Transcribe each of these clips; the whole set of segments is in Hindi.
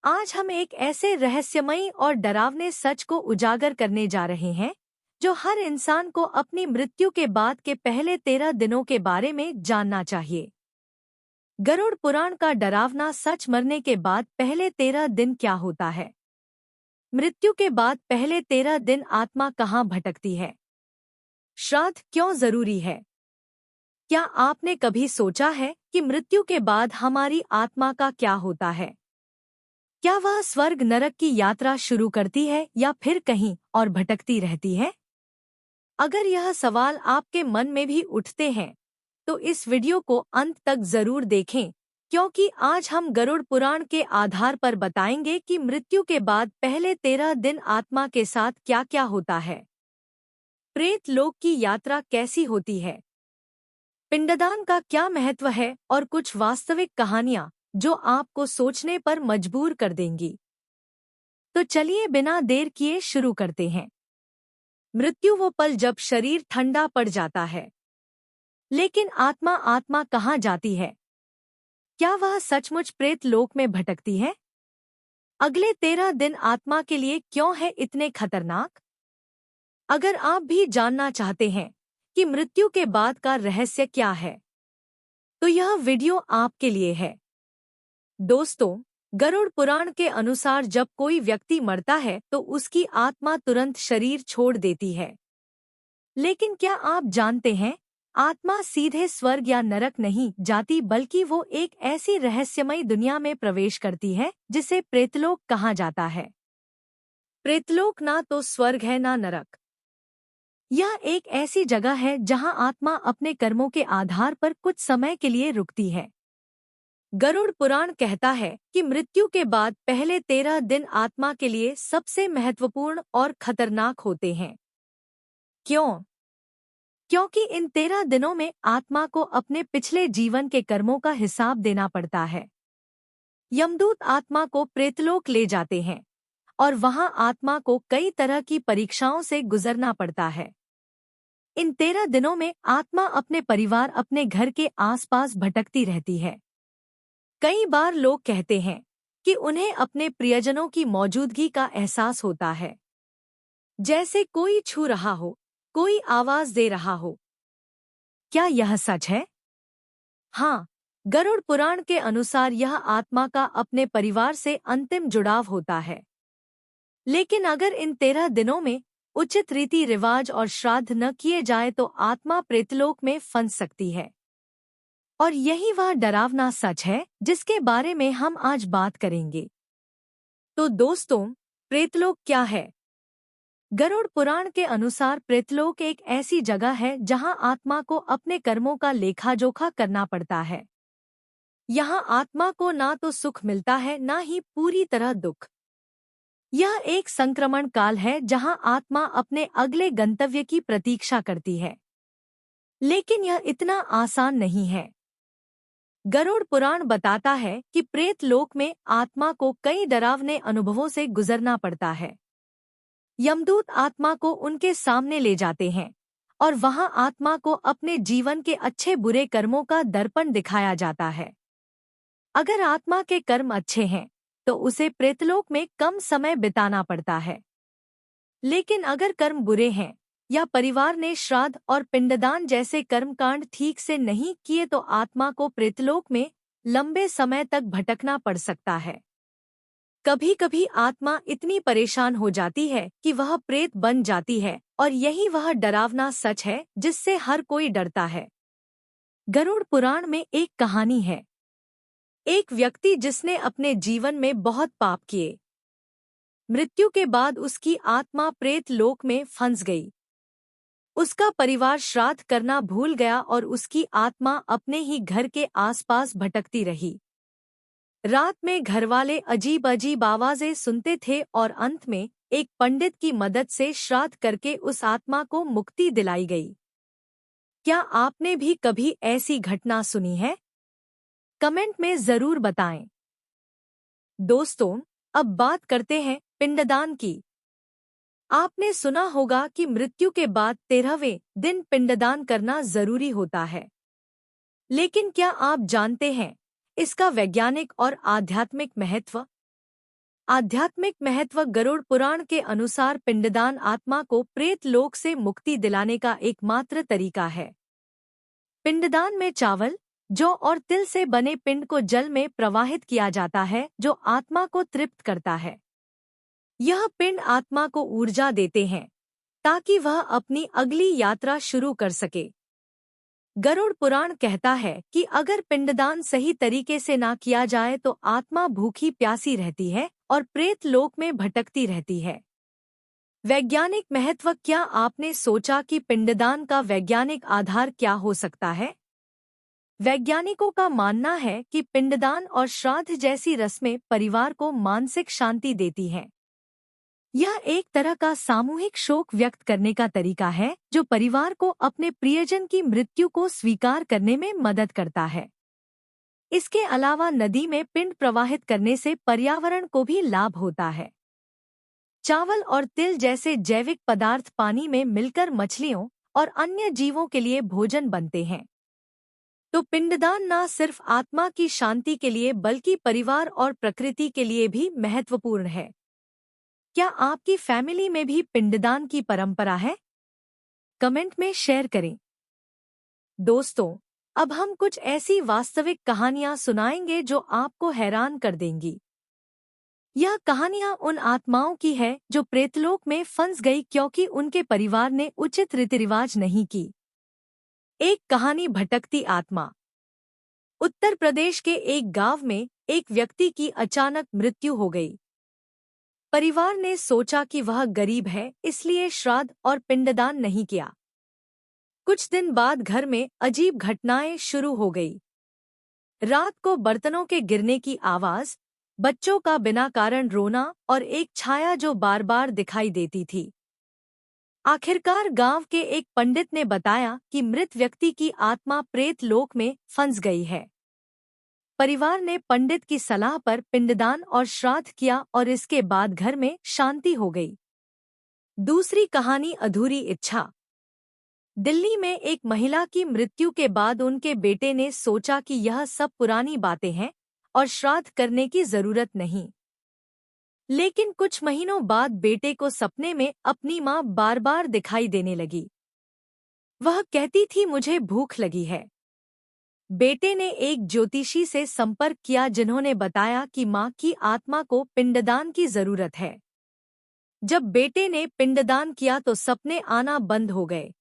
आज हम एक ऐसे रहस्यमयी और डरावने सच को उजागर करने जा रहे हैं जो हर इंसान को अपनी मृत्यु के बाद के पहले 13 दिनों के बारे में जानना चाहिए। गरुड़ पुराण का डरावना सच। मरने के बाद पहले 13 दिन क्या होता है? मृत्यु के बाद पहले 13 दिन आत्मा कहाँ भटकती है? श्राद्ध क्यों जरूरी है? क्या आपने कभी सोचा है कि मृत्यु के बाद हमारी आत्मा का क्या होता है? क्या वह स्वर्ग नरक की यात्रा शुरू करती है या फिर कहीं और भटकती रहती है? अगर यह सवाल आपके मन में भी उठते हैं तो इस वीडियो को अंत तक जरूर देखें, क्योंकि आज हम गरुड़ पुराण के आधार पर बताएंगे कि मृत्यु के बाद पहले 13 दिन आत्मा के साथ क्या-क्या होता है। प्रेत लोक की यात्रा कैसी होती है? पिंडदान का क्या महत्व है और कुछ वास्तविक कहानियां जो आपको सोचने पर मजबूर कर देंगी। तो चलिए बिना देर किए शुरू करते हैं। मृत्यु वो पल जब शरीर ठंडा पड़ जाता है, लेकिन आत्मा कहाँ जाती है? क्या वह सचमुच प्रेत लोक में भटकती है? अगले 13 दिन आत्मा के लिए क्यों है इतने खतरनाक? अगर आप भी जानना चाहते हैं कि मृत्यु के बाद का रहस्य क्या है, तो यह वीडियो आपके लिए है। दोस्तों, गरुड़ पुराण के अनुसार जब कोई व्यक्ति मरता है तो उसकी आत्मा तुरंत शरीर छोड़ देती है। लेकिन क्या आप जानते हैं, आत्मा सीधे स्वर्ग या नरक नहीं जाती, बल्कि वो एक ऐसी रहस्यमयी दुनिया में प्रवेश करती है जिसे प्रेतलोक कहा जाता है। प्रेतलोक ना तो स्वर्ग है ना नरक। यह एक ऐसी जगह है जहां आत्मा अपने कर्मों के आधार पर कुछ समय के लिए रुकती है। गरुड़ पुराण कहता है कि मृत्यु के बाद पहले 13 दिन आत्मा के लिए सबसे महत्वपूर्ण और खतरनाक होते हैं। क्यों? क्योंकि इन 13 दिनों में आत्मा को अपने पिछले जीवन के कर्मों का हिसाब देना पड़ता है। यमदूत आत्मा को प्रेतलोक ले जाते हैं और वहां आत्मा को कई तरह की परीक्षाओं से गुजरना पड़ता है। इन 13 दिनों में आत्मा अपने परिवार, अपने घर के आसपास भटकती रहती है। कई बार लोग कहते हैं कि उन्हें अपने प्रियजनों की मौजूदगी का एहसास होता है, जैसे कोई छू रहा हो, कोई आवाज दे रहा हो। क्या यह सच है? हाँ, गरुड़ पुराण के अनुसार यह आत्मा का अपने परिवार से अंतिम जुड़ाव होता है। लेकिन अगर इन 13 दिनों में उचित रीति रिवाज और श्राद्ध न किए जाए तो आत्मा प्रेतलोक में फंस सकती है। और यही वह डरावना सच है जिसके बारे में हम आज बात करेंगे। तो दोस्तों, प्रेतलोक क्या है? गरुड़ पुराण के अनुसार प्रेतलोक एक ऐसी जगह है जहां आत्मा को अपने कर्मों का लेखा-जोखा करना पड़ता है। यहां आत्मा को ना तो सुख मिलता है, ना ही पूरी तरह दुख। यह एक संक्रमण काल है जहां आत्मा अपने अगले गंतव्य की प्रतीक्षा करती है। लेकिन यह इतना आसान नहीं है। गरुड़ पुराण बताता है कि प्रेत लोक में आत्मा को कई डरावने अनुभवों से गुजरना पड़ता है। यमदूत आत्मा को उनके सामने ले जाते हैं और वहां आत्मा को अपने जीवन के अच्छे बुरे कर्मों का दर्पण दिखाया जाता है। अगर आत्मा के कर्म अच्छे हैं तो उसे प्रेतलोक में कम समय बिताना पड़ता है। लेकिन अगर कर्म बुरे हैं या परिवार ने श्राद्ध और पिंडदान जैसे कर्मकांड ठीक से नहीं किए तो आत्मा को प्रेतलोक में लंबे समय तक भटकना पड़ सकता है। कभी-कभी आत्मा इतनी परेशान हो जाती है कि वह प्रेत बन जाती है, और यही वह डरावना सच है जिससे हर कोई डरता है। गरुड़ पुराण में एक कहानी है। एक व्यक्ति जिसने अपने जीवन में बहुत पाप किए, मृत्यु के बाद उसकी आत्मा प्रेत लोक में फंस गई। उसका परिवार श्राद्ध करना भूल गया और उसकी आत्मा अपने ही घर के आसपास भटकती रही। रात में घरवाले अजीब अजीब आवाजें सुनते थे और अंत में एक पंडित की मदद से श्राद्ध करके उस आत्मा को मुक्ति दिलाई गई। क्या आपने भी कभी ऐसी घटना सुनी है? कमेंट में जरूर बताएं। दोस्तों, अब बात करते हैं पिंडदान की। आपने सुना होगा कि मृत्यु के बाद 13वें दिन पिंडदान करना जरूरी होता है। लेकिन क्या आप जानते हैं इसका वैज्ञानिक और आध्यात्मिक महत्व? आध्यात्मिक महत्व। गरुड़ पुराण के अनुसार पिंडदान आत्मा को प्रेत लोक से मुक्ति दिलाने का एकमात्र तरीका है। पिंडदान में चावल, जौ और तिल से बने पिंड को जल में प्रवाहित किया जाता है, जो आत्मा को तृप्त करता है। यह पिंड आत्मा को ऊर्जा देते हैं ताकि वह अपनी अगली यात्रा शुरू कर सके। गरुड़ पुराण कहता है कि अगर पिंडदान सही तरीके से ना किया जाए तो आत्मा भूखी प्यासी रहती है और प्रेत लोक में भटकती रहती है। वैज्ञानिक महत्व। क्या आपने सोचा कि पिंडदान का वैज्ञानिक आधार क्या हो सकता है? वैज्ञानिकों का मानना है कि पिंडदान और श्राद्ध जैसी रस्में परिवार को मानसिक शांति देती हैं। यह एक तरह का सामूहिक शोक व्यक्त करने का तरीका है जो परिवार को अपने प्रियजन की मृत्यु को स्वीकार करने में मदद करता है। इसके अलावा नदी में पिंड प्रवाहित करने से पर्यावरण को भी लाभ होता है। चावल और तिल जैसे जैविक पदार्थ पानी में मिलकर मछलियों और अन्य जीवों के लिए भोजन बनते हैं। तो पिंडदान न सिर्फ आत्मा की शांति के लिए बल्कि परिवार और प्रकृति के लिए भी महत्वपूर्ण है। क्या आपकी फैमिली में भी पिंडदान की परंपरा है? कमेंट में शेयर करें। दोस्तों, अब हम कुछ ऐसी वास्तविक कहानियां सुनाएंगे जो आपको हैरान कर देंगी। यह कहानियां उन आत्माओं की है जो प्रेतलोक में फंस गई क्योंकि उनके परिवार ने उचित रीति रिवाज नहीं की। एक कहानी, भटकती आत्मा। उत्तर प्रदेश के एक गांव में एक व्यक्ति की अचानक मृत्यु हो गई। परिवार ने सोचा कि वह गरीब है, इसलिए श्राद्ध और पिंडदान नहीं किया। कुछ दिन बाद घर में अजीब घटनाएं शुरू हो गई। रात को बर्तनों के गिरने की आवाज, बच्चों का बिना कारण रोना और एक छाया जो बार बार दिखाई देती थी। आखिरकार गांव के एक पंडित ने बताया कि मृत व्यक्ति की आत्मा प्रेत लोक में फंस गई है। परिवार ने पंडित की सलाह पर पिंडदान और श्राद्ध किया और इसके बाद घर में शांति हो गई। दूसरी कहानी, अधूरी इच्छा। दिल्ली में एक महिला की मृत्यु के बाद उनके बेटे ने सोचा कि यह सब पुरानी बातें हैं और श्राद्ध करने की जरूरत नहीं। लेकिन कुछ महीनों बाद बेटे को सपने में अपनी मां बार बार दिखाई देने लगी। वह कहती थी, मुझे भूख लगी है। बेटे ने एक ज्योतिषी से संपर्क किया जिन्होंने बताया कि मां की आत्मा को पिंडदान की जरूरत है। जब बेटे ने पिंडदान किया तो सपने आना बंद हो गए।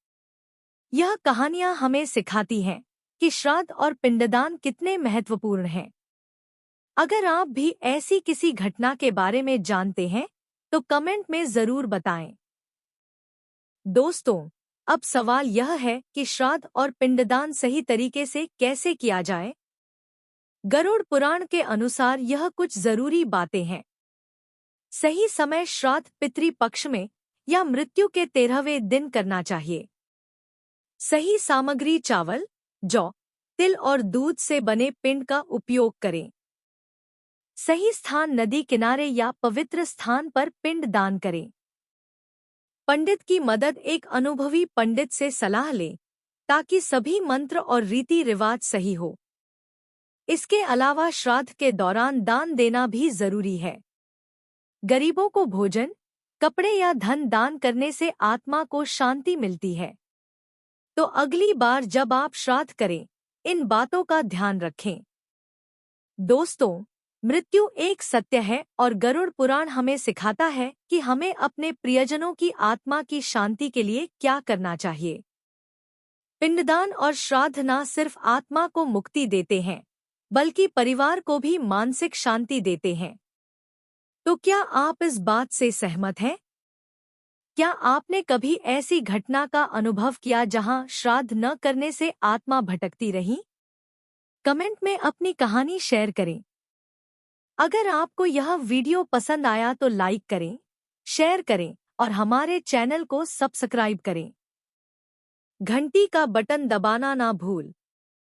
यह कहानियां हमें सिखाती हैं कि श्राद्ध और पिंडदान कितने महत्वपूर्ण हैं। अगर आप भी ऐसी किसी घटना के बारे में जानते हैं तो कमेंट में जरूर बताएं। दोस्तों, अब सवाल यह है कि श्राद्ध और पिंडदान सही तरीके से कैसे किया जाए? गरुड़ पुराण के अनुसार यह कुछ जरूरी बातें हैं। सही समय, श्राद्ध पितृपक्ष में या मृत्यु के 13वें दिन करना चाहिए। सही सामग्री, चावल, जौ, तिल और दूध से बने पिंड का उपयोग करें। सही स्थान, नदी किनारे या पवित्र स्थान पर पिंड दान करें। पंडित की मदद, एक अनुभवी पंडित से सलाह लें ताकि सभी मंत्र और रीति रिवाज सही हो। इसके अलावा श्राद्ध के दौरान दान देना भी जरूरी है। गरीबों को भोजन, कपड़े या धन दान करने से आत्मा को शांति मिलती है। तो अगली बार जब आप श्राद्ध करें, इन बातों का ध्यान रखें। दोस्तों, मृत्यु एक सत्य है और गरुड़ पुराण हमें सिखाता है कि हमें अपने प्रियजनों की आत्मा की शांति के लिए क्या करना चाहिए। पिंडदान और श्राद्ध न सिर्फ आत्मा को मुक्ति देते हैं बल्कि परिवार को भी मानसिक शांति देते हैं। तो क्या आप इस बात से सहमत हैं? क्या आपने कभी ऐसी घटना का अनुभव किया जहां श्राद्ध न करने से आत्मा भटकती रही? कमेंट में अपनी कहानी शेयर करें। अगर आपको यह वीडियो पसंद आया तो लाइक करें, शेयर करें और हमारे चैनल को सब्सक्राइब करें। घंटी का बटन दबाना ना भूल।